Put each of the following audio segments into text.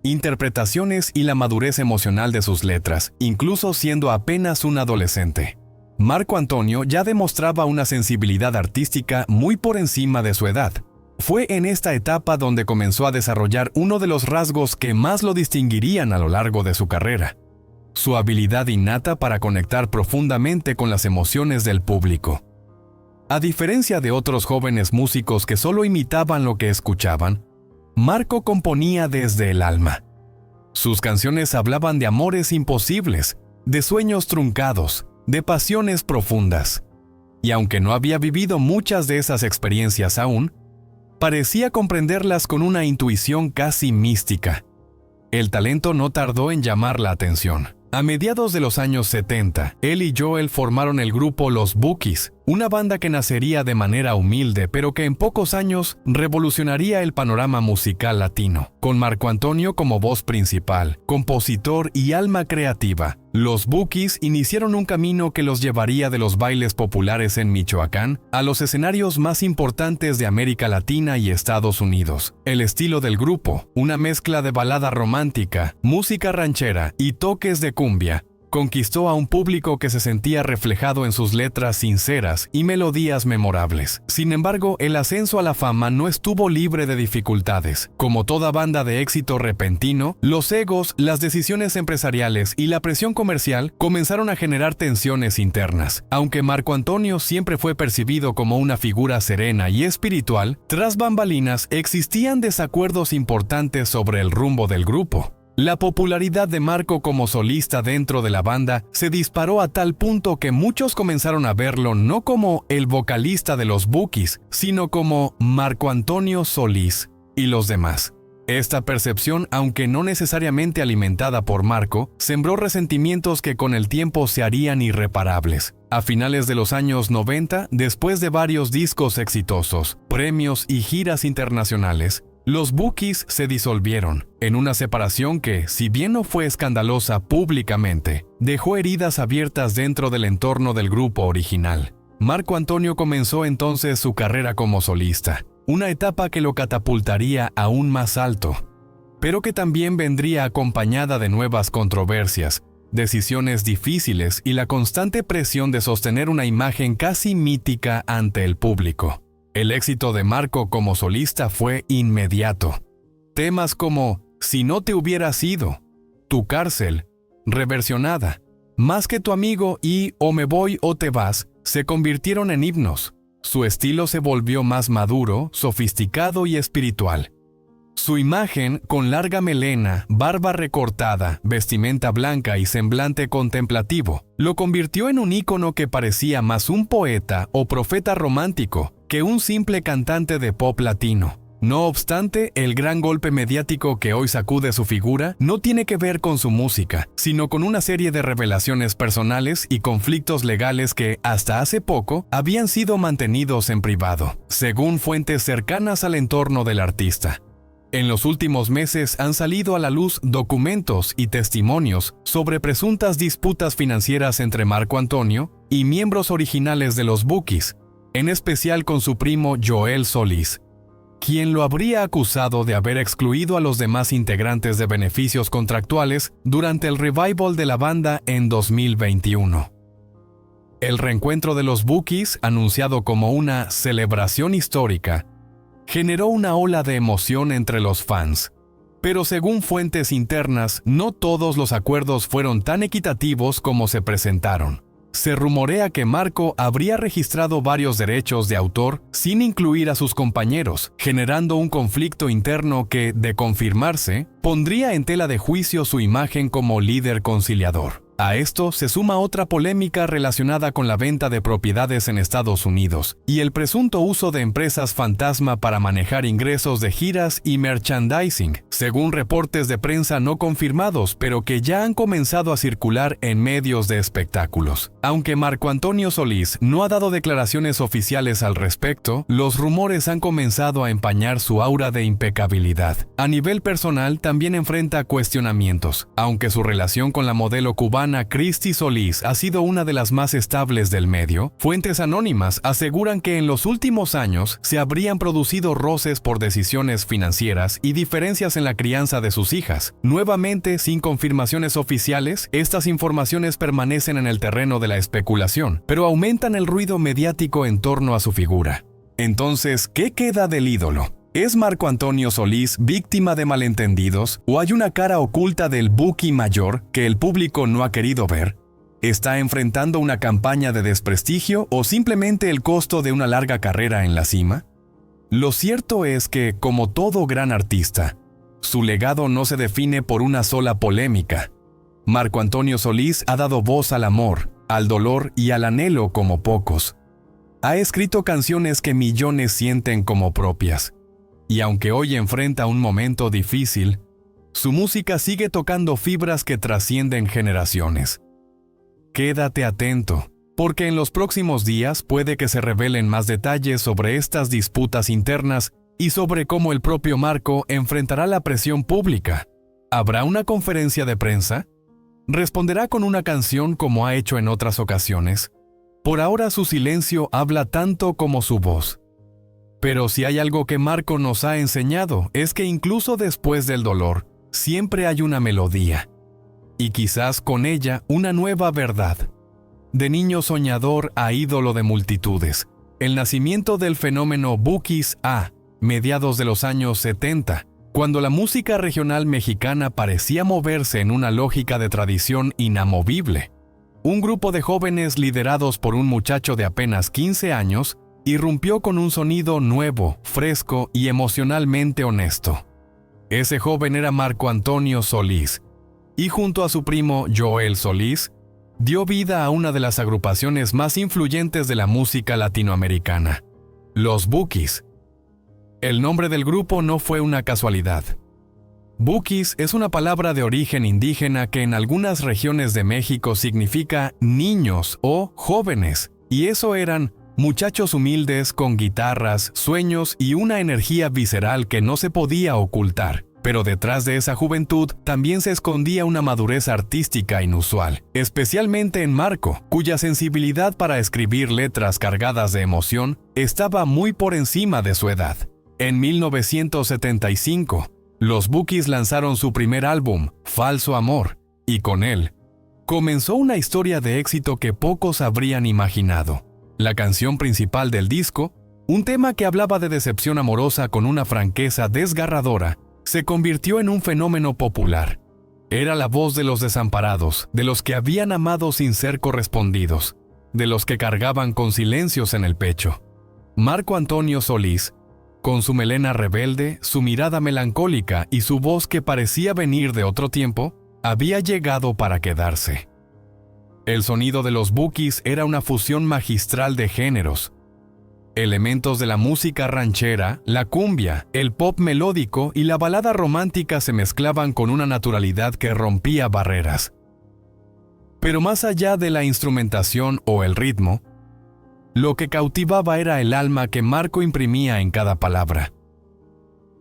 interpretaciones y la madurez emocional de sus letras, incluso siendo apenas un adolescente. Marco Antonio ya demostraba una sensibilidad artística muy por encima de su edad. Fue en esta etapa donde comenzó a desarrollar uno de los rasgos que más lo distinguirían a lo largo de su carrera: su habilidad innata para conectar profundamente con las emociones del público. A diferencia de otros jóvenes músicos que solo imitaban lo que escuchaban, Marco componía desde el alma. Sus canciones hablaban de amores imposibles, de sueños truncados, de pasiones profundas. Y aunque no había vivido muchas de esas experiencias aún, parecía comprenderlas con una intuición casi mística. El talento no tardó en llamar la atención. A mediados de los años 70, él y Joel formaron el grupo Los Bookies, una banda que nacería de manera humilde, pero que en pocos años revolucionaría el panorama musical latino. Con Marco Antonio como voz principal, compositor y alma creativa, Los Bookies iniciaron un camino que los llevaría de los bailes populares en Michoacán a los escenarios más importantes de América Latina y Estados Unidos. El estilo del grupo, una mezcla de balada romántica, música ranchera y toques de cumbia, conquistó a un público que se sentía reflejado en sus letras sinceras y melodías memorables. Sin embargo, el ascenso a la fama no estuvo libre de dificultades. Como toda banda de éxito repentino, los egos, las decisiones empresariales y la presión comercial comenzaron a generar tensiones internas. Aunque Marco Antonio siempre fue percibido como una figura serena y espiritual, tras bambalinas existían desacuerdos importantes sobre el rumbo del grupo. La popularidad de Marco como solista dentro de la banda se disparó a tal punto que muchos comenzaron a verlo no como el vocalista de los Bookies, sino como Marco Antonio Solís y los demás. Esta percepción, aunque no necesariamente alimentada por Marco, sembró resentimientos que con el tiempo se harían irreparables. A finales de los años 90, después de varios discos exitosos, premios y giras internacionales, los Bookies se disolvieron, en una separación que, si bien no fue escandalosa públicamente, dejó heridas abiertas dentro del entorno del grupo original. Marco Antonio comenzó entonces su carrera como solista, una etapa que lo catapultaría aún más alto, pero que también vendría acompañada de nuevas controversias, decisiones difíciles y la constante presión de sostener una imagen casi mítica ante el público. El éxito de Marco como solista fue inmediato. Temas como Si no te hubieras ido, Tu cárcel, Reversionada, Más que tu amigo y O me voy o te vas se convirtieron en himnos. Su estilo se volvió más maduro, sofisticado y espiritual. Su imagen, con larga melena, barba recortada, vestimenta blanca y semblante contemplativo, lo convirtió en un ícono que parecía más un poeta o profeta romántico que un simple cantante de pop latino. No obstante, el gran golpe mediático que hoy sacude su figura no tiene que ver con su música, sino con una serie de revelaciones personales y conflictos legales que, hasta hace poco, habían sido mantenidos en privado, según fuentes cercanas al entorno del artista. En los últimos meses han salido a la luz documentos y testimonios sobre presuntas disputas financieras entre Marco Antonio y miembros originales de los Bookies, en especial con su primo Joel Solís, quien lo habría acusado de haber excluido a los demás integrantes de beneficios contractuales durante el revival de la banda en 2021. El reencuentro de los Bookies, anunciado como una celebración histórica, generó una ola de emoción entre los fans. Pero según fuentes internas, no todos los acuerdos fueron tan equitativos como se presentaron. Se rumorea que Marco habría registrado varios derechos de autor sin incluir a sus compañeros, generando un conflicto interno que, de confirmarse, pondría en tela de juicio su imagen como líder conciliador. A esto se suma otra polémica relacionada con la venta de propiedades en Estados Unidos y el presunto uso de empresas fantasma para manejar ingresos de giras y merchandising, según reportes de prensa no confirmados, pero que ya han comenzado a circular en medios de espectáculos. Aunque Marco Antonio Solís no ha dado declaraciones oficiales al respecto, los rumores han comenzado a empañar su aura de impecabilidad. A nivel personal también enfrenta cuestionamientos, aunque su relación con la modelo cubana mexicana Christy Solís ha sido una de las más estables del medio, fuentes anónimas aseguran que en los últimos años se habrían producido roces por decisiones financieras y diferencias en la crianza de sus hijas. Nuevamente, sin confirmaciones oficiales, estas informaciones permanecen en el terreno de la especulación, pero aumentan el ruido mediático en torno a su figura. Entonces, ¿qué queda del ídolo? ¿Es Marco Antonio Solís víctima de malentendidos o hay una cara oculta del Buki mayor que el público no ha querido ver? ¿Está enfrentando una campaña de desprestigio o simplemente el costo de una larga carrera en la cima? Lo cierto es que, como todo gran artista, su legado no se define por una sola polémica. Marco Antonio Solís ha dado voz al amor, al dolor y al anhelo como pocos. Ha escrito canciones que millones sienten como propias. Y aunque hoy enfrenta un momento difícil, su música sigue tocando fibras que trascienden generaciones. Quédate atento, porque en los próximos días puede que se revelen más detalles sobre estas disputas internas y sobre cómo el propio Marco enfrentará la presión pública. ¿Habrá una conferencia de prensa? ¿Responderá con una canción como ha hecho en otras ocasiones? Por ahora su silencio habla tanto como su voz. Pero si hay algo que Marco nos ha enseñado es que incluso después del dolor, siempre hay una melodía. Y quizás con ella una nueva verdad. De niño soñador a ídolo de multitudes, el nacimiento del fenómeno Bukis a mediados de los años 70, cuando la música regional mexicana parecía moverse en una lógica de tradición inamovible. Un grupo de jóvenes liderados por un muchacho de apenas 15 años irrumpió con un sonido nuevo, fresco y emocionalmente honesto. Ese joven era Marco Antonio Solís, y junto a su primo Joel Solís, dio vida a una de las agrupaciones más influyentes de la música latinoamericana, los Bukis. El nombre del grupo no fue una casualidad. Bukis es una palabra de origen indígena que en algunas regiones de México significa niños o jóvenes, y eso eran muchachos humildes con guitarras, sueños y una energía visceral que no se podía ocultar. Pero detrás de esa juventud también se escondía una madurez artística inusual, especialmente en Marco, cuya sensibilidad para escribir letras cargadas de emoción estaba muy por encima de su edad. En 1975, los Bukis lanzaron su primer álbum, Falso Amor, y con él comenzó una historia de éxito que pocos habrían imaginado. La canción principal del disco, un tema que hablaba de decepción amorosa con una franqueza desgarradora, se convirtió en un fenómeno popular. Era la voz de los desamparados, de los que habían amado sin ser correspondidos, de los que cargaban con silencios en el pecho. Marco Antonio Solís, con su melena rebelde, su mirada melancólica y su voz que parecía venir de otro tiempo, había llegado para quedarse. El sonido de los Bukis era una fusión magistral de géneros. Elementos de la música ranchera, la cumbia, el pop melódico y la balada romántica se mezclaban con una naturalidad que rompía barreras. Pero más allá de la instrumentación o el ritmo, lo que cautivaba era el alma que Marco imprimía en cada palabra.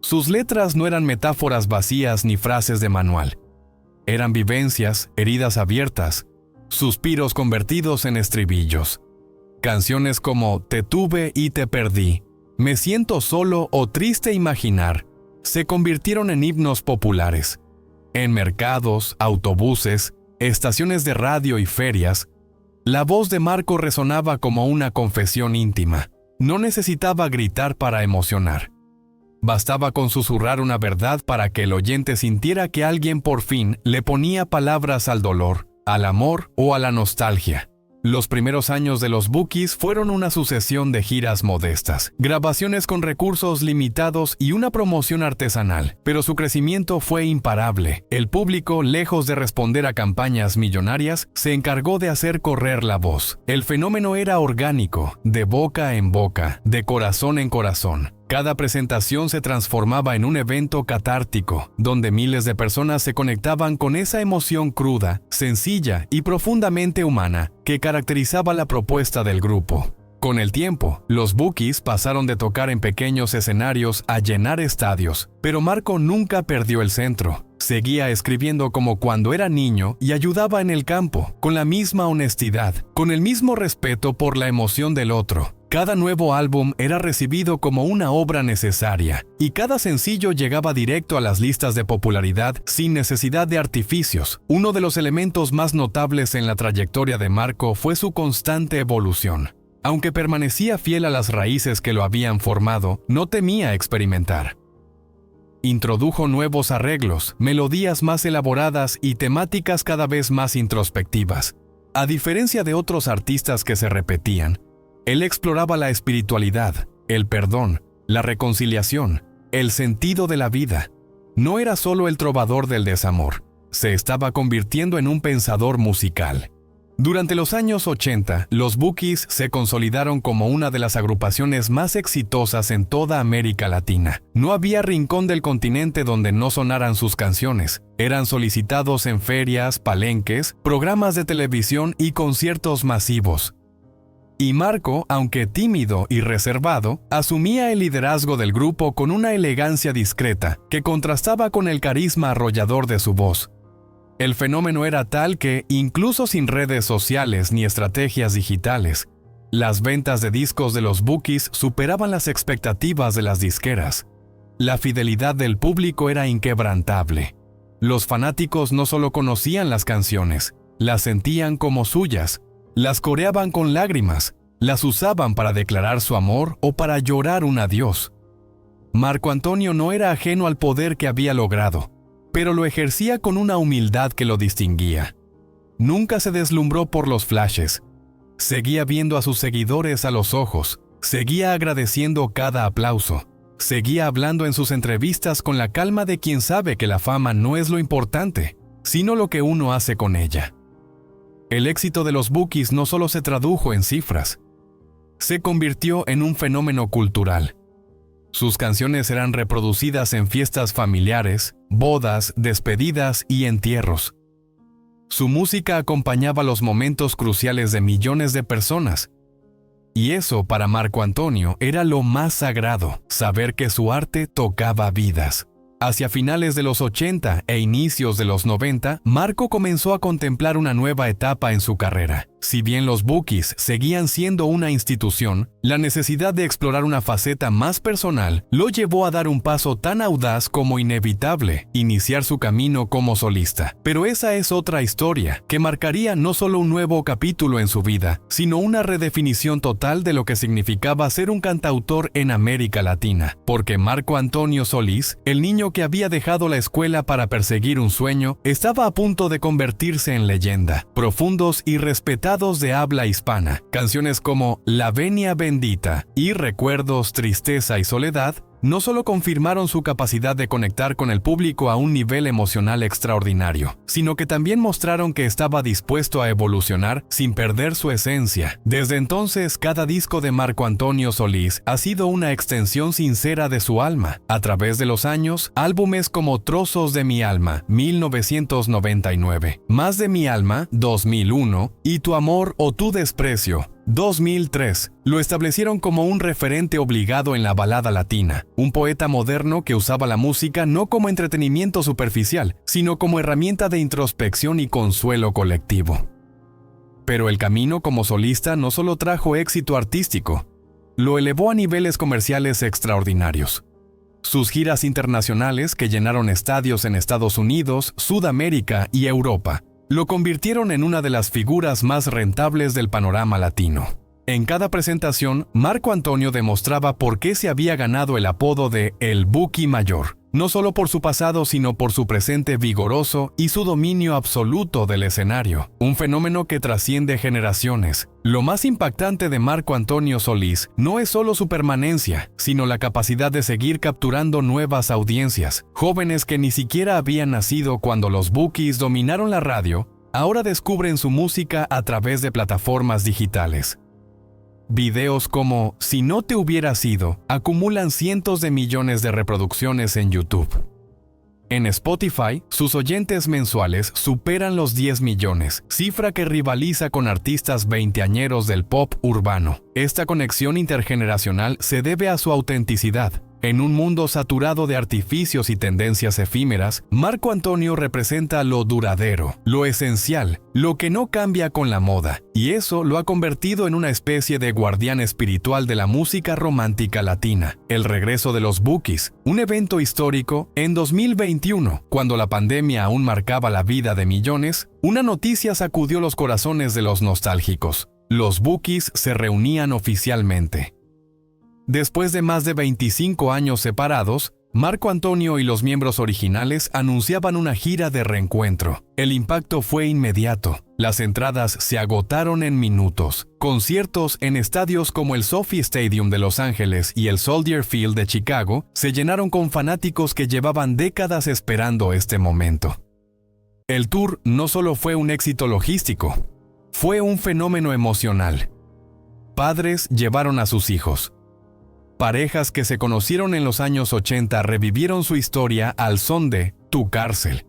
Sus letras no eran metáforas vacías ni frases de manual. Eran vivencias, heridas abiertas, suspiros convertidos en estribillos. Canciones como Te tuve y te perdí, Me siento solo o triste imaginar, se convirtieron en himnos populares. En mercados, autobuses, estaciones de radio y ferias, la voz de Marco resonaba como una confesión íntima. No necesitaba gritar para emocionar. Bastaba con susurrar una verdad para que el oyente sintiera que alguien por fin le ponía palabras al dolor, al amor o a la nostalgia. Los primeros años de los Bukis fueron una sucesión de giras modestas, grabaciones con recursos limitados y una promoción artesanal, pero su crecimiento fue imparable. El público, lejos de responder a campañas millonarias, se encargó de hacer correr la voz. El fenómeno era orgánico, de boca en boca, de corazón en corazón. Cada presentación se transformaba en un evento catártico, donde miles de personas se conectaban con esa emoción cruda, sencilla y profundamente humana que caracterizaba la propuesta del grupo. Con el tiempo, los Bukis pasaron de tocar en pequeños escenarios a llenar estadios, pero Marco nunca perdió el centro. Seguía escribiendo como cuando era niño y ayudaba en el campo, con la misma honestidad, con el mismo respeto por la emoción del otro. Cada nuevo álbum era recibido como una obra necesaria, y cada sencillo llegaba directo a las listas de popularidad sin necesidad de artificios. Uno de los elementos más notables en la trayectoria de Marco fue su constante evolución. Aunque permanecía fiel a las raíces que lo habían formado, no temía experimentar. Introdujo nuevos arreglos, melodías más elaboradas y temáticas cada vez más introspectivas. A diferencia de otros artistas que se repetían, él exploraba la espiritualidad, el perdón, la reconciliación, el sentido de la vida. No era solo el trovador del desamor, se estaba convirtiendo en un pensador musical. Durante los años 80, los Bukis se consolidaron como una de las agrupaciones más exitosas en toda América Latina. No había rincón del continente donde no sonaran sus canciones. Eran solicitados en ferias, palenques, programas de televisión y conciertos masivos. Y Marco, aunque tímido y reservado, asumía el liderazgo del grupo con una elegancia discreta que contrastaba con el carisma arrollador de su voz. El fenómeno era tal que, incluso sin redes sociales ni estrategias digitales, las ventas de discos de los Bukis superaban las expectativas de las disqueras. La fidelidad del público era inquebrantable. Los fanáticos no solo conocían las canciones, las sentían como suyas, las coreaban con lágrimas, las usaban para declarar su amor o para llorar un adiós. Marco Antonio no era ajeno al poder que había logrado, pero lo ejercía con una humildad que lo distinguía. Nunca se deslumbró por los flashes. Seguía viendo a sus seguidores a los ojos, seguía agradeciendo cada aplauso, seguía hablando en sus entrevistas con la calma de quien sabe que la fama no es lo importante, sino lo que uno hace con ella. El éxito de los Bukis no solo se tradujo en cifras, se convirtió en un fenómeno cultural. Sus canciones eran reproducidas en fiestas familiares, bodas, despedidas y entierros. Su música acompañaba los momentos cruciales de millones de personas. Y eso para Marco Antonio era lo más sagrado, saber que su arte tocaba vidas. Hacia finales de los 80 e inicios de los 90, Marco comenzó a contemplar una nueva etapa en su carrera. Si bien los Bukis seguían siendo una institución, la necesidad de explorar una faceta más personal lo llevó a dar un paso tan audaz como inevitable, iniciar su camino como solista. Pero esa es otra historia, que marcaría no solo un nuevo capítulo en su vida, sino una redefinición total de lo que significaba ser un cantautor en América Latina. Porque Marco Antonio Solís, el niño que había dejado la escuela para perseguir un sueño, estaba a punto de convertirse en leyenda. Profundos y respetados de habla hispana, canciones como La Venia Bendita y Recuerdos, Tristeza y Soledad no solo confirmaron su capacidad de conectar con el público a un nivel emocional extraordinario, sino que también mostraron que estaba dispuesto a evolucionar sin perder su esencia. Desde entonces, cada disco de Marco Antonio Solís ha sido una extensión sincera de su alma. A través de los años, álbumes como Trozos de mi alma, 1999, Más de mi alma, 2001, y Tu amor o tu desprecio, 2003, lo establecieron como un referente obligado en la balada latina, un poeta moderno que usaba la música no como entretenimiento superficial, sino como herramienta de introspección y consuelo colectivo. Pero el camino como solista no solo trajo éxito artístico, lo elevó a niveles comerciales extraordinarios. Sus giras internacionales, que llenaron estadios en Estados Unidos, Sudamérica y Europa, lo convirtieron en una de las figuras más rentables del panorama latino. En cada presentación, Marco Antonio demostraba por qué se había ganado el apodo de El Buki Mayor, no solo por su pasado sino por su presente vigoroso y su dominio absoluto del escenario, un fenómeno que trasciende generaciones. Lo más impactante de Marco Antonio Solís no es solo su permanencia, sino la capacidad de seguir capturando nuevas audiencias. Jóvenes que ni siquiera habían nacido cuando los Bukis dominaron la radio, ahora descubren su música a través de plataformas digitales. Videos como Si no te hubiera sido acumulan cientos de millones de reproducciones en YouTube. En Spotify, sus oyentes mensuales superan los 10 millones, cifra que rivaliza con artistas veinteañeros del pop urbano. Esta conexión intergeneracional se debe a su autenticidad. En un mundo saturado de artificios y tendencias efímeras, Marco Antonio representa lo duradero, lo esencial, lo que no cambia con la moda, y eso lo ha convertido en una especie de guardián espiritual de la música romántica latina. El regreso de los Bukis, un evento histórico, en 2021, cuando la pandemia aún marcaba la vida de millones, una noticia sacudió los corazones de los nostálgicos. Los Bukis se reunían oficialmente. Después de más de 25 años separados, Marco Antonio y los miembros originales anunciaban una gira de reencuentro. El impacto fue inmediato. Las entradas se agotaron en minutos. Conciertos en estadios como el SoFi Stadium de Los Ángeles y el Soldier Field de Chicago se llenaron con fanáticos que llevaban décadas esperando este momento. El tour no solo fue un éxito logístico, fue un fenómeno emocional. Padres llevaron a sus hijos. Parejas que se conocieron en los años 80 revivieron su historia al son de Tu Cárcel.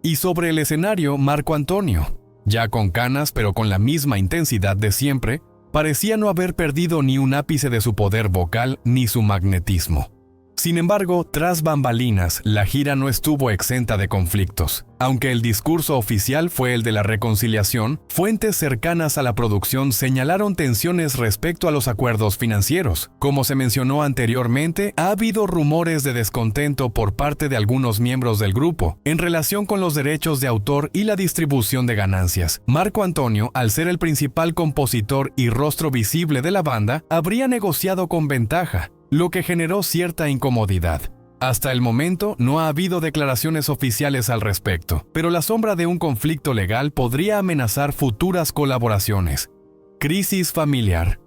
Y sobre el escenario, Marco Antonio, ya con canas pero con la misma intensidad de siempre, parecía no haber perdido ni un ápice de su poder vocal ni su magnetismo. Sin embargo, tras bambalinas, la gira no estuvo exenta de conflictos. Aunque el discurso oficial fue el de la reconciliación, fuentes cercanas a la producción señalaron tensiones respecto a los acuerdos financieros. Como se mencionó anteriormente, ha habido rumores de descontento por parte de algunos miembros del grupo en relación con los derechos de autor y la distribución de ganancias. Marco Antonio, al ser el principal compositor y rostro visible de la banda, habría negociado con ventaja, lo que generó cierta incomodidad. Hasta el momento no ha habido declaraciones oficiales al respecto, pero la sombra de un conflicto legal podría amenazar futuras colaboraciones. Crisis familiar.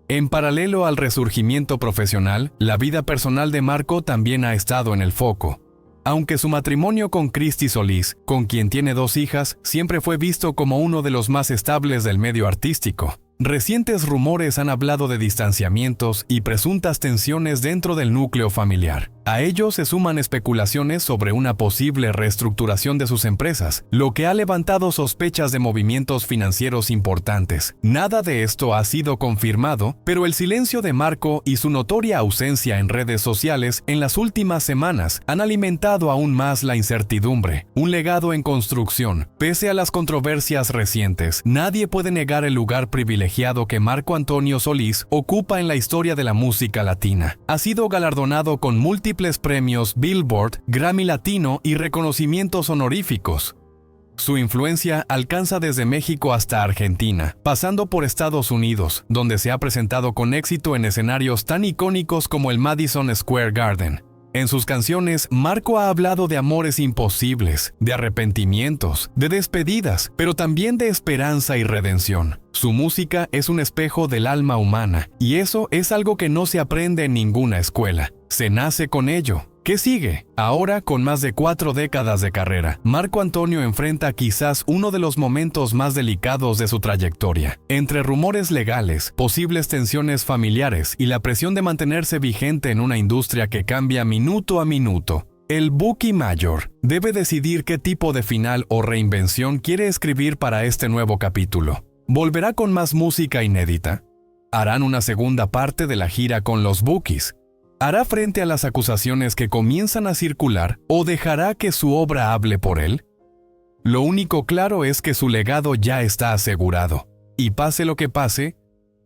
En paralelo al resurgimiento profesional, la vida personal de Marco también ha estado en el foco. Aunque su matrimonio con Christy Solís, con quien tiene 2 hijas, siempre fue visto como uno de los más estables del medio artístico. Recientes rumores han hablado de distanciamientos y presuntas tensiones dentro del núcleo familiar. A ello se suman especulaciones sobre una posible reestructuración de sus empresas, lo que ha levantado sospechas de movimientos financieros importantes. Nada de esto ha sido confirmado, pero el silencio de Marco y su notoria ausencia en redes sociales en las últimas semanas han alimentado aún más la incertidumbre. Un legado en construcción. Pese a las controversias recientes, nadie puede negar el lugar privilegiado que Marco Antonio Solís ocupa en la historia de la música latina. Ha sido galardonado con múltiples premios Billboard, Grammy Latino y reconocimientos honoríficos. Su influencia alcanza desde México hasta Argentina, pasando por Estados Unidos, donde se ha presentado con éxito en escenarios tan icónicos como el Madison Square Garden. En sus canciones, Marco ha hablado de amores imposibles, de arrepentimientos, de despedidas, pero también de esperanza y redención. Su música es un espejo del alma humana, y eso es algo que no se aprende en ninguna escuela. Se nace con ello. ¿Qué sigue? Ahora, con más de 4 décadas de carrera, Marco Antonio enfrenta quizás uno de los momentos más delicados de su trayectoria. Entre rumores legales, posibles tensiones familiares y la presión de mantenerse vigente en una industria que cambia minuto a minuto, el Buki Mayor debe decidir qué tipo de final o reinvención quiere escribir para este nuevo capítulo. ¿Volverá con más música inédita? ¿Harán una segunda parte de la gira con los Bukis? ¿Hará frente a las acusaciones que comienzan a circular o dejará que su obra hable por él? Lo único claro es que su legado ya está asegurado, y pase lo que pase,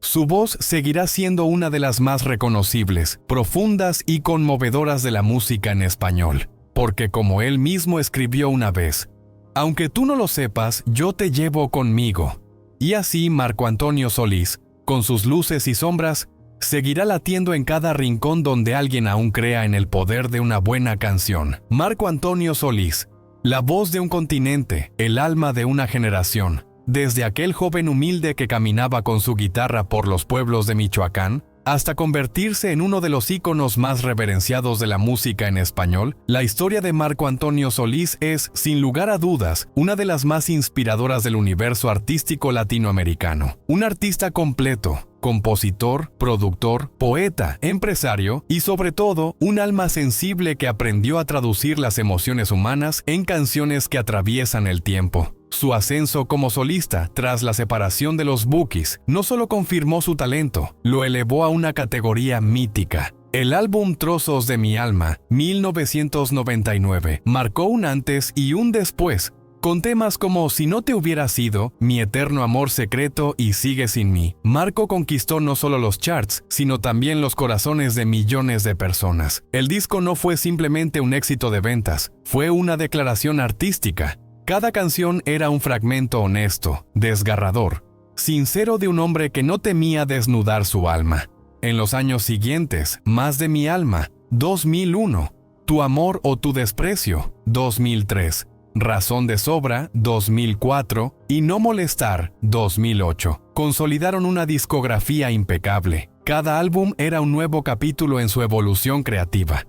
su voz seguirá siendo una de las más reconocibles, profundas y conmovedoras de la música en español, porque como él mismo escribió una vez, aunque tú no lo sepas, yo te llevo conmigo. Y así Marco Antonio Solís, con sus luces y sombras, seguirá latiendo en cada rincón donde alguien aún crea en el poder de una buena canción. Marco Antonio Solís, la voz de un continente, el alma de una generación. Desde aquel joven humilde que caminaba con su guitarra por los pueblos de Michoacán, hasta convertirse en uno de los íconos más reverenciados de la música en español, la historia de Marco Antonio Solís es, sin lugar a dudas, una de las más inspiradoras del universo artístico latinoamericano. Un artista completo, compositor, productor, poeta, empresario y sobre todo, un alma sensible que aprendió a traducir las emociones humanas en canciones que atraviesan el tiempo. Su ascenso como solista tras la separación de los Bukis no solo confirmó su talento, lo elevó a una categoría mítica. El álbum Trozos de mi alma, 1999, marcó un antes y un después, con temas como Si no te hubiera sido, Mi eterno amor secreto y Sigue sin mí. Marco conquistó no solo los charts, sino también los corazones de millones de personas. El disco no fue simplemente un éxito de ventas, fue una declaración artística. Cada canción era un fragmento honesto, desgarrador, sincero de un hombre que no temía desnudar su alma. En los años siguientes, Más de mi alma, 2001, Tu amor o tu desprecio, 2003, Razón de sobra, 2004 y No molestar, 2008, consolidaron una discografía impecable. Cada álbum era un nuevo capítulo en su evolución creativa.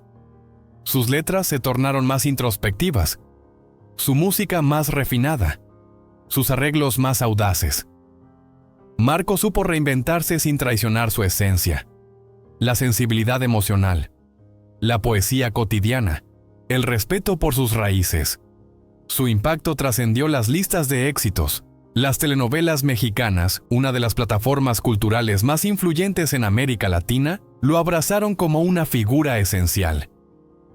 Sus letras se tornaron más introspectivas, su música más refinada, sus arreglos más audaces. Marco supo reinventarse sin traicionar su esencia. La sensibilidad emocional, la poesía cotidiana, el respeto por sus raíces. Su impacto trascendió las listas de éxitos. Las telenovelas mexicanas, una de las plataformas culturales más influyentes en América Latina, lo abrazaron como una figura esencial.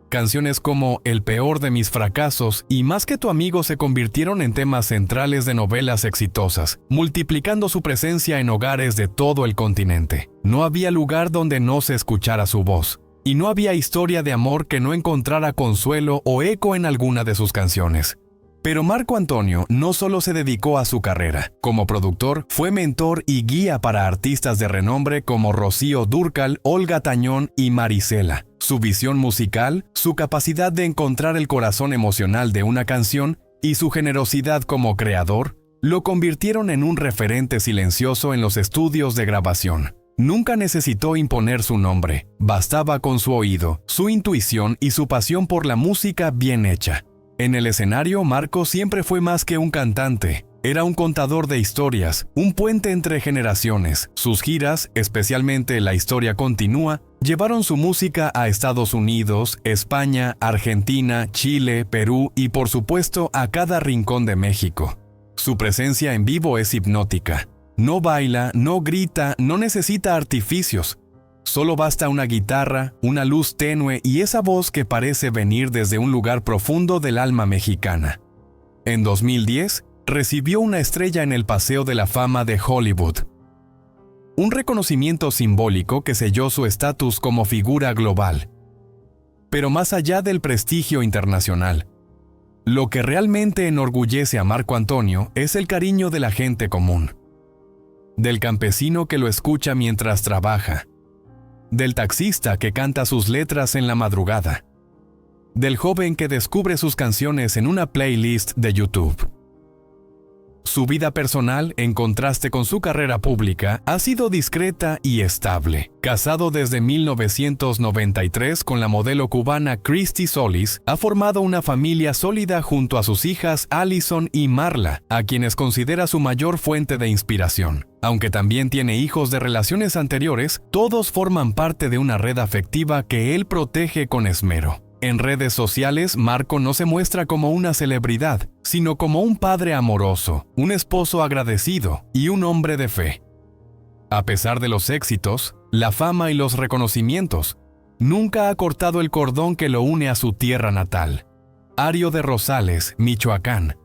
Canciones como El peor de mis fracasos y Más que tu amigo se convirtieron en temas centrales de novelas exitosas, multiplicando su presencia en hogares de todo el continente. No había lugar donde no se escuchara su voz, y no había historia de amor que no encontrara consuelo o eco en alguna de sus canciones. Pero Marco Antonio no solo se dedicó a su carrera. Como productor, fue mentor y guía para artistas de renombre como Rocío Dúrcal, Olga Tañón y Marisela. Su visión musical, su capacidad de encontrar el corazón emocional de una canción y su generosidad como creador, lo convirtieron en un referente silencioso en los estudios de grabación. Nunca necesitó imponer su nombre, bastaba con su oído, su intuición y su pasión por la música bien hecha. En el escenario, Marco siempre fue más que un cantante. Era un contador de historias, un puente entre generaciones. Sus giras, especialmente La historia continúa, llevaron su música a Estados Unidos, España, Argentina, Chile, Perú y por supuesto a cada rincón de México. Su presencia en vivo es hipnótica. No baila, no grita, no necesita artificios. Solo basta una guitarra, una luz tenue y esa voz que parece venir desde un lugar profundo del alma mexicana. En 2010, recibió una estrella en el Paseo de la Fama de Hollywood. Un reconocimiento simbólico que selló su estatus como figura global. Pero más allá del prestigio internacional, lo que realmente enorgullece a Marco Antonio es el cariño de la gente común. Del campesino que lo escucha mientras trabaja. Del taxista que canta sus letras en la madrugada. Del joven que descubre sus canciones en una playlist de YouTube. Su vida personal, en contraste con su carrera pública, ha sido discreta y estable. Casado desde 1993 con la modelo cubana Christy Solis, ha formado una familia sólida junto a sus hijas Allison y Marla, a quienes considera su mayor fuente de inspiración. Aunque también tiene hijos de relaciones anteriores, todos forman parte de una red afectiva que él protege con esmero. En redes sociales, Marco no se muestra como una celebridad, sino como un padre amoroso, un esposo agradecido y un hombre de fe. A pesar de los éxitos, la fama y los reconocimientos, nunca ha cortado el cordón que lo une a su tierra natal. Ario de Rosales, Michoacán.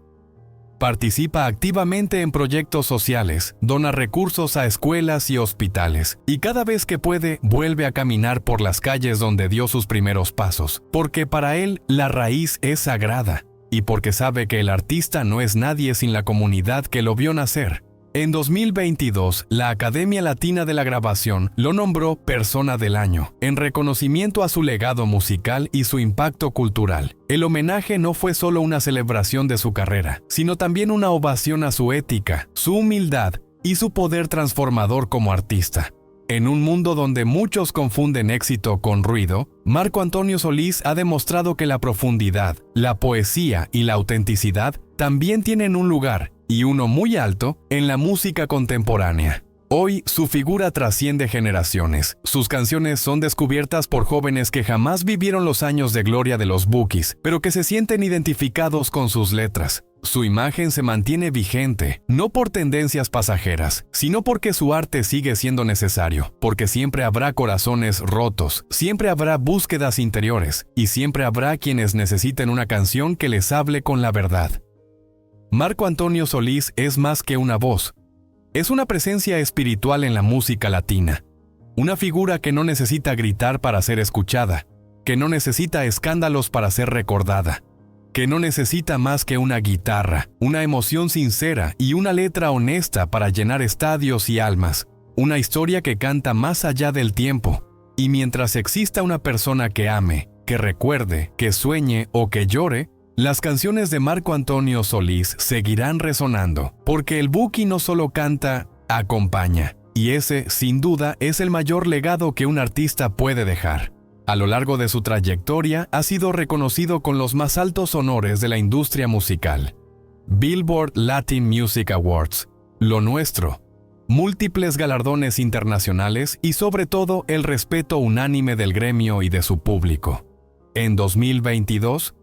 Participa activamente en proyectos sociales, dona recursos a escuelas y hospitales, y cada vez que puede, vuelve a caminar por las calles donde dio sus primeros pasos, porque para él la raíz es sagrada, y porque sabe que el artista no es nadie sin la comunidad que lo vio nacer. En 2022, la Academia Latina de la Grabación lo nombró Persona del Año, en reconocimiento a su legado musical y su impacto cultural. El homenaje no fue solo una celebración de su carrera, sino también una ovación a su ética, su humildad y su poder transformador como artista. En un mundo donde muchos confunden éxito con ruido, Marco Antonio Solís ha demostrado que la profundidad, la poesía y la autenticidad también tienen un lugar, y uno muy alto, en la música contemporánea. Hoy, su figura trasciende generaciones. Sus canciones son descubiertas por jóvenes que jamás vivieron los años de gloria de los Bukis, pero que se sienten identificados con sus letras. Su imagen se mantiene vigente, no por tendencias pasajeras, sino porque su arte sigue siendo necesario, porque siempre habrá corazones rotos, siempre habrá búsquedas interiores, y siempre habrá quienes necesiten una canción que les hable con la verdad. Marco Antonio Solís es más que una voz. Es una presencia espiritual en la música latina. Una figura que no necesita gritar para ser escuchada, que no necesita escándalos para ser recordada, que no necesita más que una guitarra, una emoción sincera y una letra honesta para llenar estadios y almas. Una historia que canta más allá del tiempo. Y mientras exista una persona que ame, que recuerde, que sueñe o que llore, las canciones de Marco Antonio Solís seguirán resonando, porque el Buki no solo canta, acompaña. Y ese, sin duda, es el mayor legado que un artista puede dejar. A lo largo de su trayectoria, ha sido reconocido con los más altos honores de la industria musical. Billboard Latin Music Awards, Lo Nuestro, múltiples galardones internacionales y sobre todo el respeto unánime del gremio y de su público. En 2022,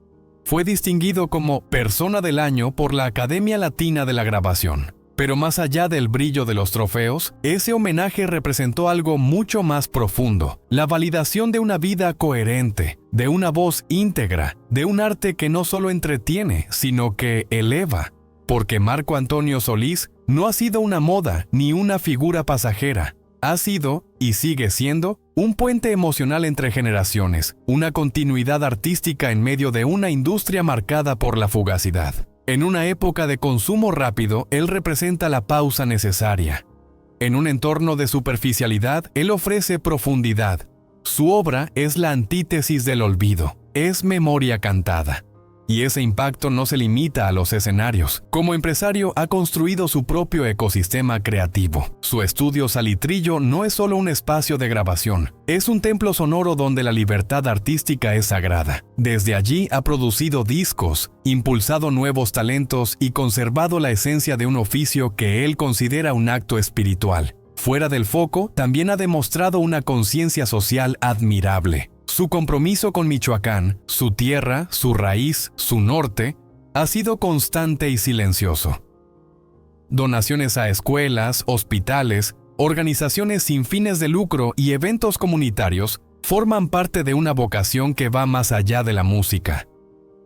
fue distinguido como Persona del Año por la Academia Latina de la Grabación. Pero más allá del brillo de los trofeos, ese homenaje representó algo mucho más profundo, la validación de una vida coherente, de una voz íntegra, de un arte que no solo entretiene, sino que eleva. Porque Marco Antonio Solís no ha sido una moda ni una figura pasajera. Ha sido, y sigue siendo, un puente emocional entre generaciones, una continuidad artística en medio de una industria marcada por la fugacidad. En una época de consumo rápido, él representa la pausa necesaria. En un entorno de superficialidad, él ofrece profundidad. Su obra es la antítesis del olvido, es memoria cantada. Y ese impacto no se limita a los escenarios. Como empresario ha construido su propio ecosistema creativo. Su estudio Salitrillo no es solo un espacio de grabación, es un templo sonoro donde la libertad artística es sagrada. Desde allí ha producido discos, impulsado nuevos talentos y conservado la esencia de un oficio que él considera un acto espiritual. Fuera del foco, también ha demostrado una conciencia social admirable. Su compromiso con Michoacán, su tierra, su raíz, su norte, ha sido constante y silencioso. Donaciones a escuelas, hospitales, organizaciones sin fines de lucro y eventos comunitarios forman parte de una vocación que va más allá de la música.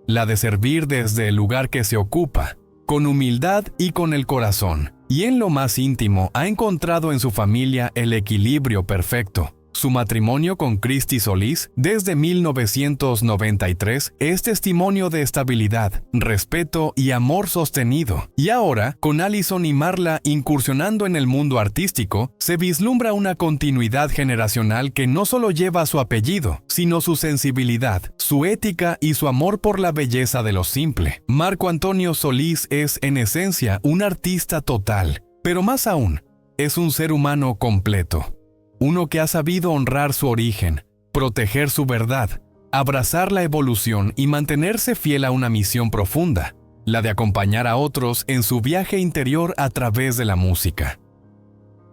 La de servir desde el lugar que se ocupa, con humildad y con el corazón. Y en lo más íntimo ha encontrado en su familia el equilibrio perfecto. Su matrimonio con Cristi Solís, desde 1993, es testimonio de estabilidad, respeto y amor sostenido. Y ahora, con Alison y Marla incursionando en el mundo artístico, se vislumbra una continuidad generacional que no solo lleva su apellido, sino su sensibilidad, su ética y su amor por la belleza de lo simple. Marco Antonio Solís es, en esencia, un artista total, pero más aún, es un ser humano completo. Uno que ha sabido honrar su origen, proteger su verdad, abrazar la evolución y mantenerse fiel a una misión profunda, la de acompañar a otros en su viaje interior a través de la música.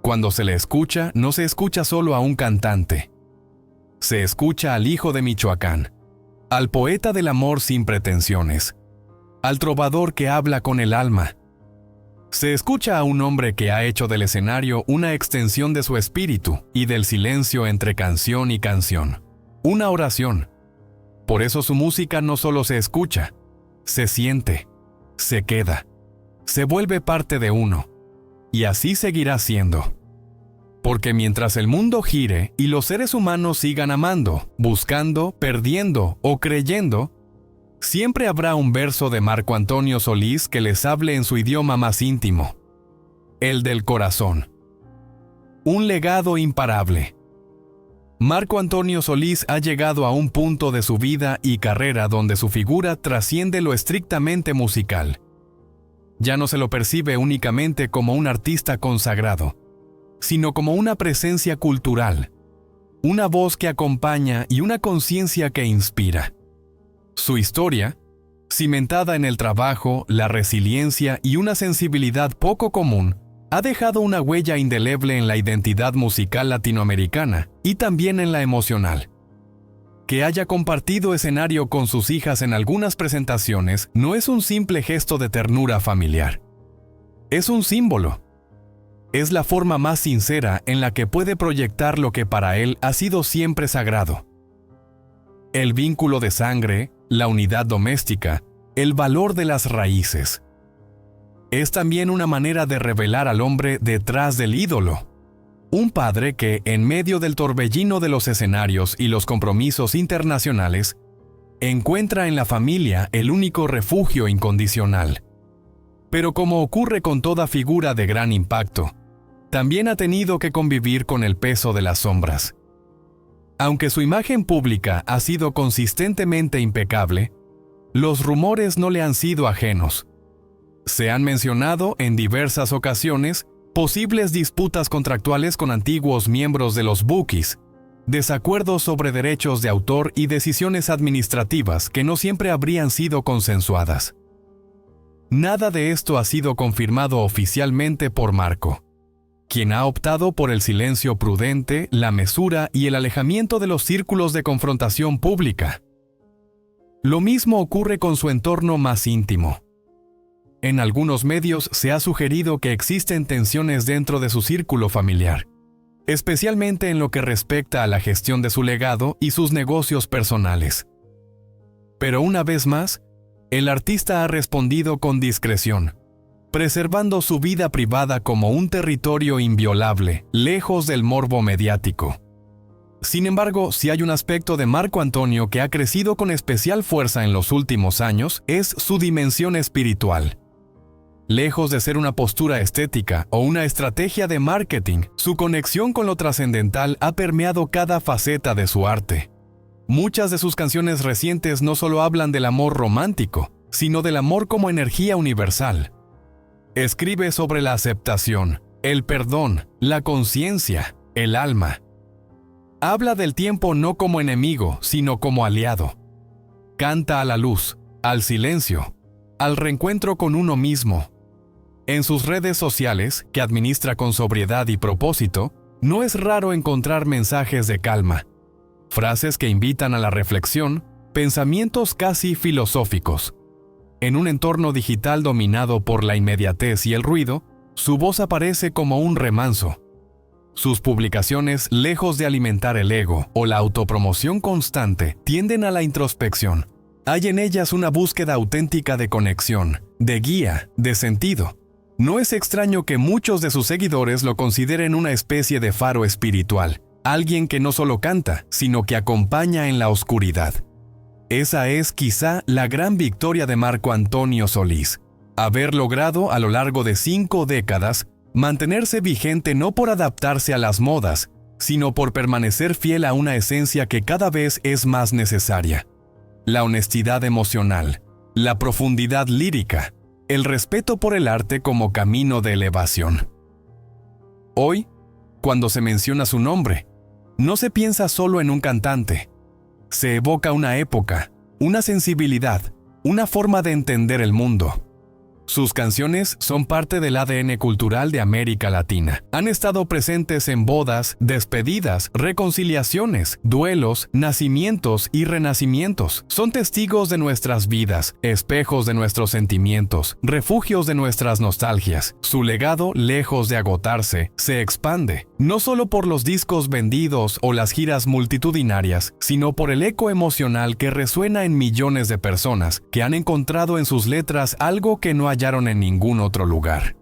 Cuando se le escucha, no se escucha solo a un cantante. Se escucha al hijo de Michoacán, al poeta del amor sin pretensiones, al trovador que habla con el alma. Se escucha a un hombre que ha hecho del escenario una extensión de su espíritu y del silencio entre canción y canción. Una oración. Por eso su música no solo se escucha, se siente, se queda, se vuelve parte de uno. Y así seguirá siendo. Porque mientras el mundo gire y los seres humanos sigan amando, buscando, perdiendo o creyendo, siempre habrá un verso de Marco Antonio Solís que les hable en su idioma más íntimo, el del corazón. Un legado imparable. Marco Antonio Solís ha llegado a un punto de su vida y carrera donde su figura trasciende lo estrictamente musical. Ya no se lo percibe únicamente como un artista consagrado, sino como una presencia cultural, una voz que acompaña y una conciencia que inspira. Su historia, cimentada en el trabajo, la resiliencia y una sensibilidad poco común, ha dejado una huella indeleble en la identidad musical latinoamericana y también en la emocional. Que haya compartido escenario con sus hijas en algunas presentaciones no es un simple gesto de ternura familiar. Es un símbolo. Es la forma más sincera en la que puede proyectar lo que para él ha sido siempre sagrado. El vínculo de sangre, la unidad doméstica, el valor de las raíces. Es también una manera de revelar al hombre detrás del ídolo. Un padre que, en medio del torbellino de los escenarios y los compromisos internacionales, encuentra en la familia el único refugio incondicional. Pero como ocurre con toda figura de gran impacto, también ha tenido que convivir con el peso de las sombras. Aunque su imagen pública ha sido consistentemente impecable, los rumores no le han sido ajenos. Se han mencionado en diversas ocasiones posibles disputas contractuales con antiguos miembros de los Bookies, desacuerdos sobre derechos de autor y decisiones administrativas que no siempre habrían sido consensuadas. Nada de esto ha sido confirmado oficialmente por Marco, quien ha optado por el silencio prudente, la mesura y el alejamiento de los círculos de confrontación pública. Lo mismo ocurre con su entorno más íntimo. En algunos medios se ha sugerido que existen tensiones dentro de su círculo familiar, especialmente en lo que respecta a la gestión de su legado y sus negocios personales. Pero una vez más, el artista ha respondido con discreción, preservando su vida privada como un territorio inviolable, lejos del morbo mediático. Sin embargo, si hay un aspecto de Marco Antonio que ha crecido con especial fuerza en los últimos años, es su dimensión espiritual. Lejos de ser una postura estética o una estrategia de marketing, su conexión con lo trascendental ha permeado cada faceta de su arte. Muchas de sus canciones recientes no solo hablan del amor romántico, sino del amor como energía universal. Escribe sobre la aceptación, el perdón, la conciencia, el alma. Habla del tiempo no como enemigo, sino como aliado. Canta a la luz, al silencio, al reencuentro con uno mismo. En sus redes sociales, que administra con sobriedad y propósito, no es raro encontrar mensajes de calma, frases que invitan a la reflexión, pensamientos casi filosóficos. En un entorno digital dominado por la inmediatez y el ruido, su voz aparece como un remanso. Sus publicaciones, lejos de alimentar el ego o la autopromoción constante, tienden a la introspección. Hay en ellas una búsqueda auténtica de conexión, de guía, de sentido. No es extraño que muchos de sus seguidores lo consideren una especie de faro espiritual, alguien que no solo canta, sino que acompaña en la oscuridad. Esa es quizá la gran victoria de Marco Antonio Solís, haber logrado a lo largo de 5 décadas mantenerse vigente no por adaptarse a las modas, sino por permanecer fiel a una esencia que cada vez es más necesaria: la honestidad emocional, la profundidad lírica, el respeto por el arte como camino de elevación. Hoy, cuando se menciona su nombre, no se piensa solo en un cantante. Se evoca una época, una sensibilidad, una forma de entender el mundo. Sus canciones son parte del ADN cultural de América Latina. Han estado presentes en bodas, despedidas, reconciliaciones, duelos, nacimientos y renacimientos. Son testigos de nuestras vidas, espejos de nuestros sentimientos, refugios de nuestras nostalgias. Su legado, lejos de agotarse, se expande, no solo por los discos vendidos o las giras multitudinarias, sino por el eco emocional que resuena en millones de personas que han encontrado en sus letras algo que no hallaron en ningún otro lugar.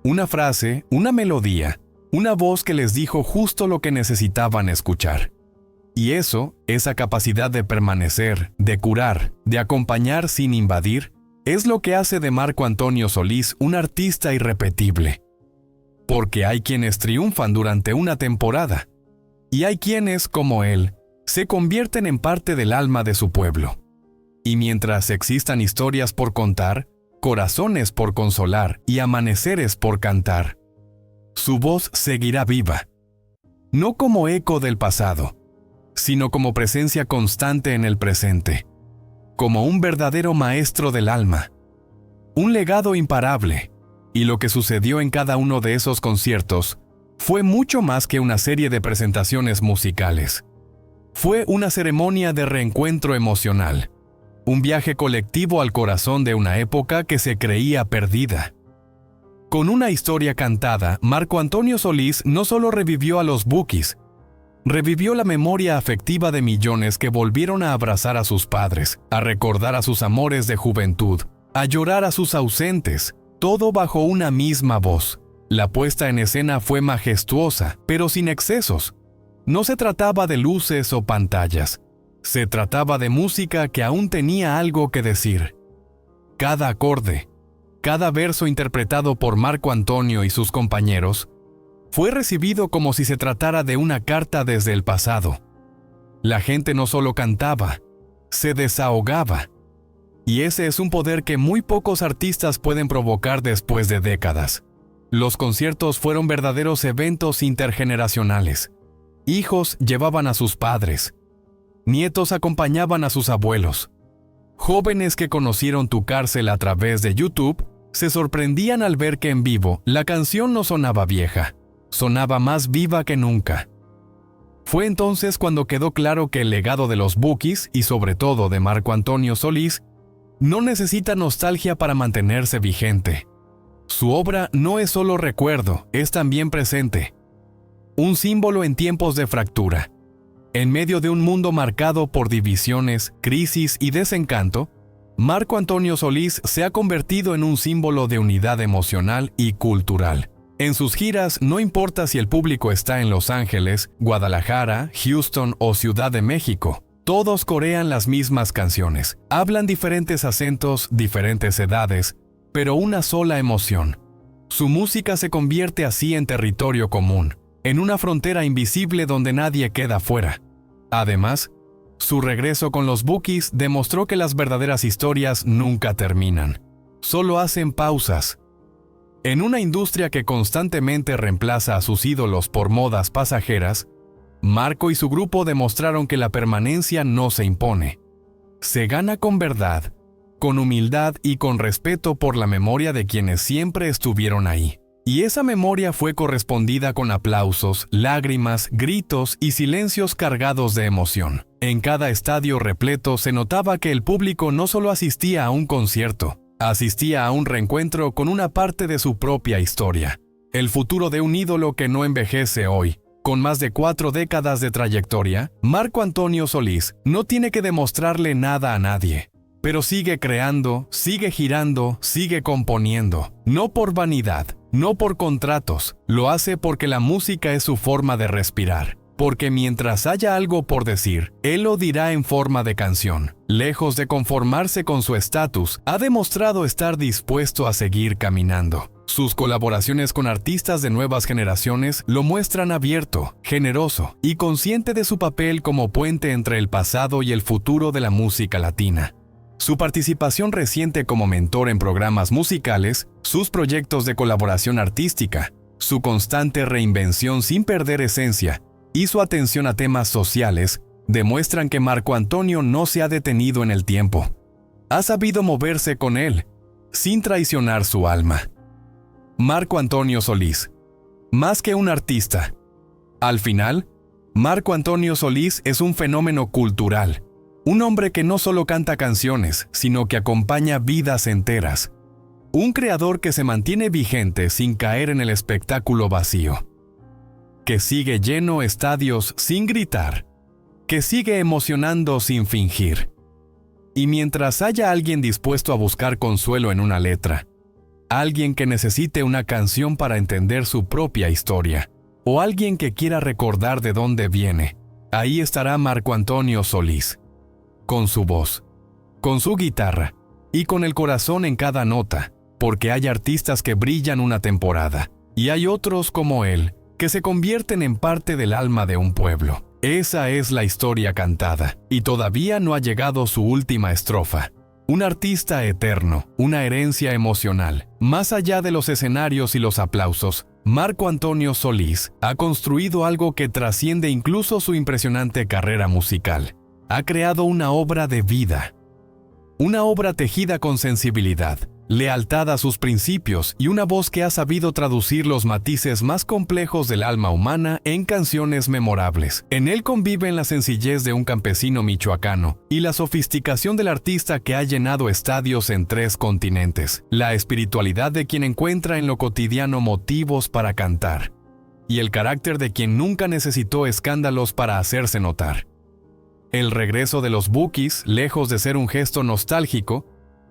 Una frase, una melodía, una voz que les dijo justo lo que necesitaban escuchar. Y eso, esa capacidad de permanecer, de curar, de acompañar sin invadir, es lo que hace de Marco Antonio Solís un artista irrepetible. Porque hay quienes triunfan durante una temporada, y hay quienes, como él, se convierten en parte del alma de su pueblo. Y mientras existan historias por contar, corazones por consolar y amaneceres por cantar, su voz seguirá viva, no como eco del pasado, sino como presencia constante en el presente, como un verdadero maestro del alma, un legado imparable. Y lo que sucedió en cada uno de esos conciertos fue mucho más que una serie de presentaciones musicales. Fue una ceremonia de reencuentro emocional, un viaje colectivo al corazón de una época que se creía perdida. Con una historia cantada, Marco Antonio Solís no solo revivió a los Bukis, revivió la memoria afectiva de millones que volvieron a abrazar a sus padres, a recordar a sus amores de juventud, a llorar a sus ausentes, todo bajo una misma voz. La puesta en escena fue majestuosa, pero sin excesos. No se trataba de luces o pantallas. Se trataba de música que aún tenía algo que decir. Cada acorde, cada verso interpretado por Marco Antonio y sus compañeros, fue recibido como si se tratara de una carta desde el pasado. La gente no solo cantaba, se desahogaba. Y ese es un poder que muy pocos artistas pueden provocar después de décadas. Los conciertos fueron verdaderos eventos intergeneracionales. Hijos llevaban a sus padres. Nietos acompañaban a sus abuelos. Jóvenes que conocieron Tu Cárcel a través de YouTube se sorprendían al ver que en vivo la canción no sonaba vieja. Sonaba más viva que nunca. Fue entonces cuando quedó claro que el legado de los Bukis, y sobre todo de Marco Antonio Solís, no necesita nostalgia para mantenerse vigente. Su obra no es solo recuerdo, es también presente. Un símbolo en tiempos de fractura. En medio de un mundo marcado por divisiones, crisis y desencanto, Marco Antonio Solís se ha convertido en un símbolo de unidad emocional y cultural. En sus giras, no importa si el público está en Los Ángeles, Guadalajara, Houston o Ciudad de México, todos corean las mismas canciones, hablan diferentes acentos, diferentes edades, pero una sola emoción. Su música se convierte así en territorio común, en una frontera invisible donde nadie queda fuera. Además, su regreso con los Bukis demostró que las verdaderas historias nunca terminan, solo hacen pausas. En una industria que constantemente reemplaza a sus ídolos por modas pasajeras, Marco y su grupo demostraron que la permanencia no se impone. Se gana con verdad, con humildad y con respeto por la memoria de quienes siempre estuvieron ahí. Y esa memoria fue correspondida con aplausos, lágrimas, gritos y silencios cargados de emoción. En cada estadio repleto se notaba que el público no solo asistía a un concierto, asistía a un reencuentro con una parte de su propia historia. El futuro de un ídolo que no envejece hoy. Con más de 4 décadas de trayectoria, Marco Antonio Solís no tiene que demostrarle nada a nadie. Pero sigue creando, sigue girando, sigue componiendo. No por vanidad, no por contratos. Lo hace porque la música es su forma de respirar. Porque mientras haya algo por decir, él lo dirá en forma de canción. Lejos de conformarse con su estatus, ha demostrado estar dispuesto a seguir caminando. Sus colaboraciones con artistas de nuevas generaciones lo muestran abierto, generoso y consciente de su papel como puente entre el pasado y el futuro de la música latina. Su participación reciente como mentor en programas musicales, sus proyectos de colaboración artística, su constante reinvención sin perder esencia, y su atención a temas sociales demuestran que Marco Antonio no se ha detenido en el tiempo. Ha sabido moverse con él, sin traicionar su alma. Marco Antonio Solís. Más que un artista. Al final, Marco Antonio Solís es un fenómeno cultural. Un hombre que no solo canta canciones, sino que acompaña vidas enteras. Un creador que se mantiene vigente sin caer en el espectáculo vacío. Que sigue lleno estadios sin gritar, que sigue emocionando sin fingir. Y mientras haya alguien dispuesto a buscar consuelo en una letra, alguien que necesite una canción para entender su propia historia, o alguien que quiera recordar de dónde viene, ahí estará Marco Antonio Solís, con su voz, con su guitarra y con el corazón en cada nota, porque hay artistas que brillan una temporada, y hay otros como él, que se convierten en parte del alma de un pueblo. Esa es la historia cantada, y todavía no ha llegado su última estrofa. Un artista eterno, una herencia emocional. Más allá de los escenarios y los aplausos, Marco Antonio Solís ha construido algo que trasciende incluso su impresionante carrera musical. Ha creado una obra de vida. Una obra tejida con sensibilidad, lealtad a sus principios y una voz que ha sabido traducir los matices más complejos del alma humana en canciones memorables. En él conviven la sencillez de un campesino michoacano y la sofisticación del artista que ha llenado estadios en 3 continentes, la espiritualidad de quien encuentra en lo cotidiano motivos para cantar, y el carácter de quien nunca necesitó escándalos para hacerse notar. El regreso de los Bukis, lejos de ser un gesto nostálgico,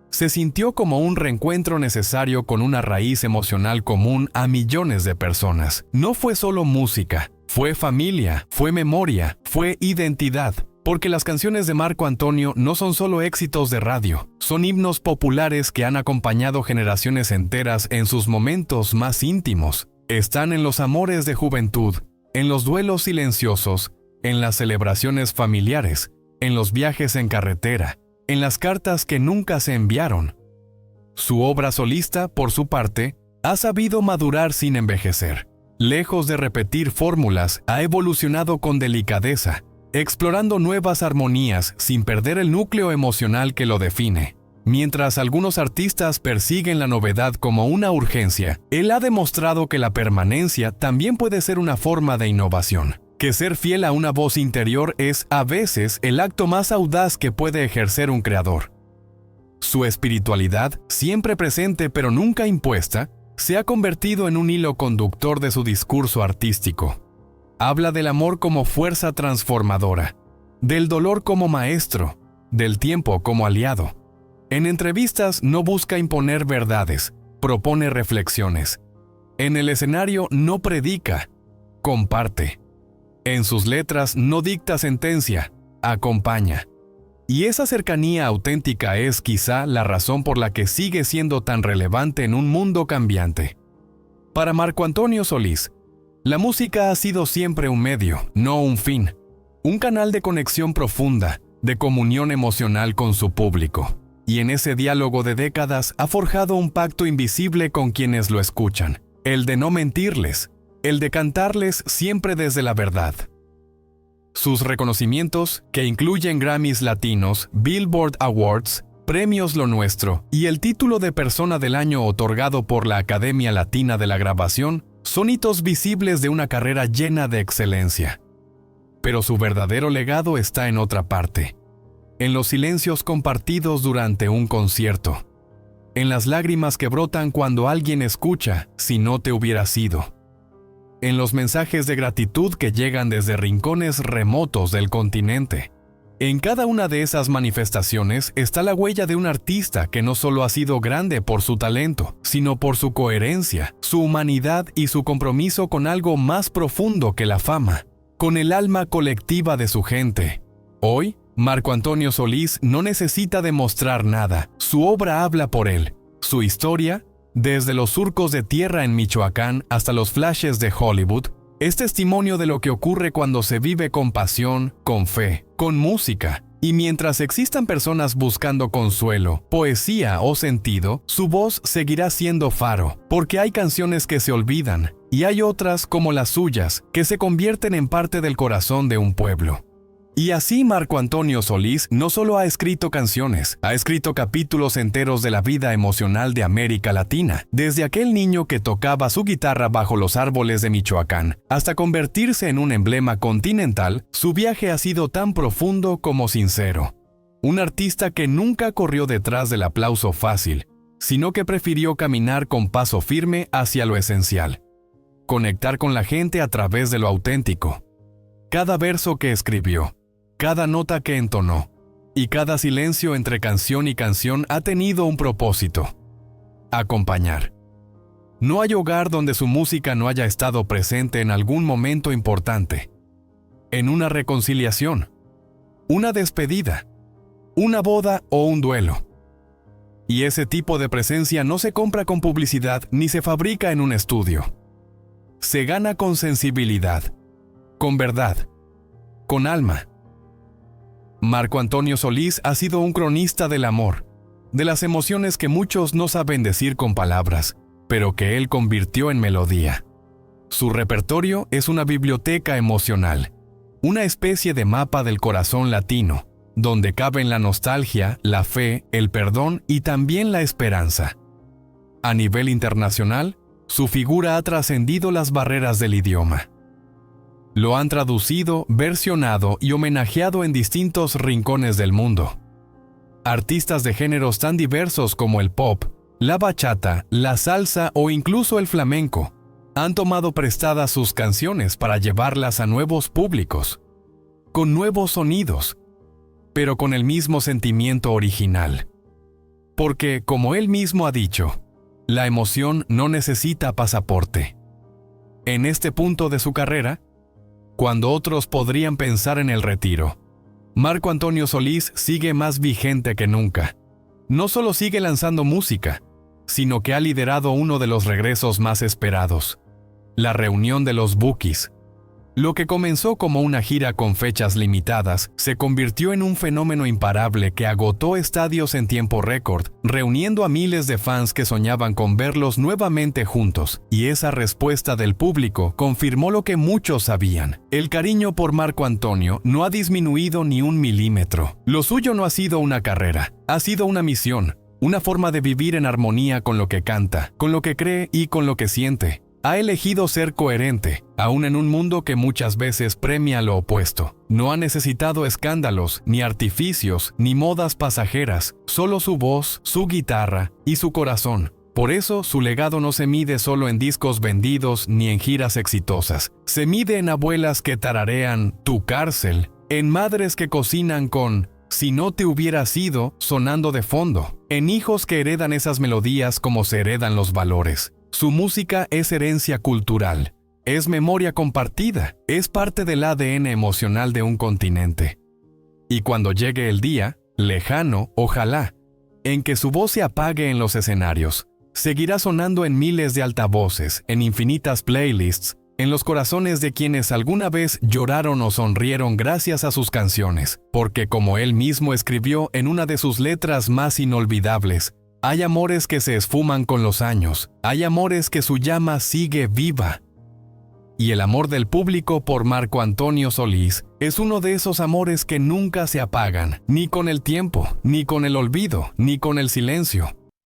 se sintió como un reencuentro necesario con una raíz emocional común a millones de personas. No fue solo música, fue familia, fue memoria, fue identidad, porque las canciones de Marco Antonio no son solo éxitos de radio, son himnos populares que han acompañado generaciones enteras en sus momentos más íntimos. Están en los amores de juventud, en los duelos silenciosos, en las celebraciones familiares, en los viajes en carretera, en las cartas que nunca se enviaron. Su obra solista, por su parte, ha sabido madurar sin envejecer. Lejos de repetir fórmulas, ha evolucionado con delicadeza, explorando nuevas armonías sin perder el núcleo emocional que lo define. Mientras algunos artistas persiguen la novedad como una urgencia, él ha demostrado que la permanencia también puede ser una forma de innovación. Que ser fiel a una voz interior es, a veces, el acto más audaz que puede ejercer un creador. Su espiritualidad, siempre presente pero nunca impuesta, se ha convertido en un hilo conductor de su discurso artístico. Habla del amor como fuerza transformadora, del dolor como maestro, del tiempo como aliado. En entrevistas no busca imponer verdades, propone reflexiones. En el escenario no predica, comparte. En sus letras no dicta sentencia, acompaña. Y esa cercanía auténtica es quizá la razón por la que sigue siendo tan relevante en un mundo cambiante. Para Marco Antonio Solís, la música ha sido siempre un medio, no un fin. Un canal de conexión profunda, de comunión emocional con su público. Y en ese diálogo de décadas ha forjado un pacto invisible con quienes lo escuchan, el de no mentirles, el de cantarles siempre desde la verdad. Sus reconocimientos, que incluyen Grammys latinos, Billboard Awards, Premios Lo Nuestro y el título de Persona del Año otorgado por la Academia Latina de la Grabación, son hitos visibles de una carrera llena de excelencia. Pero su verdadero legado está en otra parte, en los silencios compartidos durante un concierto, en las lágrimas que brotan cuando alguien escucha Si no te hubiera sido, en los mensajes de gratitud que llegan desde rincones remotos del continente. En cada una de esas manifestaciones está la huella de un artista que no solo ha sido grande por su talento, sino por su coherencia, su humanidad y su compromiso con algo más profundo que la fama, con el alma colectiva de su gente. Hoy, Marco Antonio Solís no necesita demostrar nada, su obra habla por él, su historia, desde los surcos de tierra en Michoacán hasta los flashes de Hollywood, es testimonio de lo que ocurre cuando se vive con pasión, con fe, con música. Y mientras existan personas buscando consuelo, poesía o sentido, su voz seguirá siendo faro, porque hay canciones que se olvidan, y hay otras como las suyas, que se convierten en parte del corazón de un pueblo. Y así Marco Antonio Solís no solo ha escrito canciones, ha escrito capítulos enteros de la vida emocional de América Latina, desde aquel niño que tocaba su guitarra bajo los árboles de Michoacán, hasta convertirse en un emblema continental. Su viaje ha sido tan profundo como sincero. Un artista que nunca corrió detrás del aplauso fácil, sino que prefirió caminar con paso firme hacia lo esencial. Conectar con la gente a través de lo auténtico. Cada verso que escribió, cada nota que entonó, y cada silencio entre canción y canción ha tenido un propósito: acompañar. No hay hogar donde su música no haya estado presente en algún momento importante. En una reconciliación, una despedida, una boda o un duelo. Y ese tipo de presencia no se compra con publicidad ni se fabrica en un estudio. Se gana con sensibilidad, con verdad, con alma. Marco Antonio Solís ha sido un cronista del amor, de las emociones que muchos no saben decir con palabras, pero que él convirtió en melodía. Su repertorio es una biblioteca emocional, una especie de mapa del corazón latino, donde caben la nostalgia, la fe, el perdón y también la esperanza. A nivel internacional, su figura ha trascendido las barreras del idioma. Lo han traducido, versionado y homenajeado en distintos rincones del mundo. Artistas de géneros tan diversos como el pop, la bachata, la salsa o incluso el flamenco han tomado prestadas sus canciones para llevarlas a nuevos públicos, con nuevos sonidos, pero con el mismo sentimiento original. Porque, como él mismo ha dicho, la emoción no necesita pasaporte. En este punto de su carrera, cuando otros podrían pensar en el retiro, Marco Antonio Solís sigue más vigente que nunca. No solo sigue lanzando música, sino que ha liderado uno de los regresos más esperados, la reunión de los Bukis. Lo que comenzó como una gira con fechas limitadas se convirtió en un fenómeno imparable que agotó estadios en tiempo récord, reuniendo a miles de fans que soñaban con verlos nuevamente juntos, y esa respuesta del público confirmó lo que muchos sabían. El cariño por Marco Antonio no ha disminuido ni un milímetro. Lo suyo no ha sido una carrera, ha sido una misión, una forma de vivir en armonía con lo que canta, con lo que cree y con lo que siente. Ha elegido ser coherente, aun en un mundo que muchas veces premia lo opuesto. No ha necesitado escándalos, ni artificios, ni modas pasajeras, solo su voz, su guitarra y su corazón. Por eso, su legado no se mide solo en discos vendidos ni en giras exitosas. Se mide en abuelas que tararean Tu cárcel, en madres que cocinan con Si no te hubiera sido sonando de fondo, en hijos que heredan esas melodías como se heredan los valores. Su música es herencia cultural, es memoria compartida, es parte del ADN emocional de un continente. Y cuando llegue el día, lejano, ojalá, en que su voz se apague en los escenarios, seguirá sonando en miles de altavoces, en infinitas playlists, en los corazones de quienes alguna vez lloraron o sonrieron gracias a sus canciones, porque como él mismo escribió en una de sus letras más inolvidables, hay amores que se esfuman con los años, hay amores que su llama sigue viva. Y el amor del público por Marco Antonio Solís es uno de esos amores que nunca se apagan, ni con el tiempo, ni con el olvido, ni con el silencio.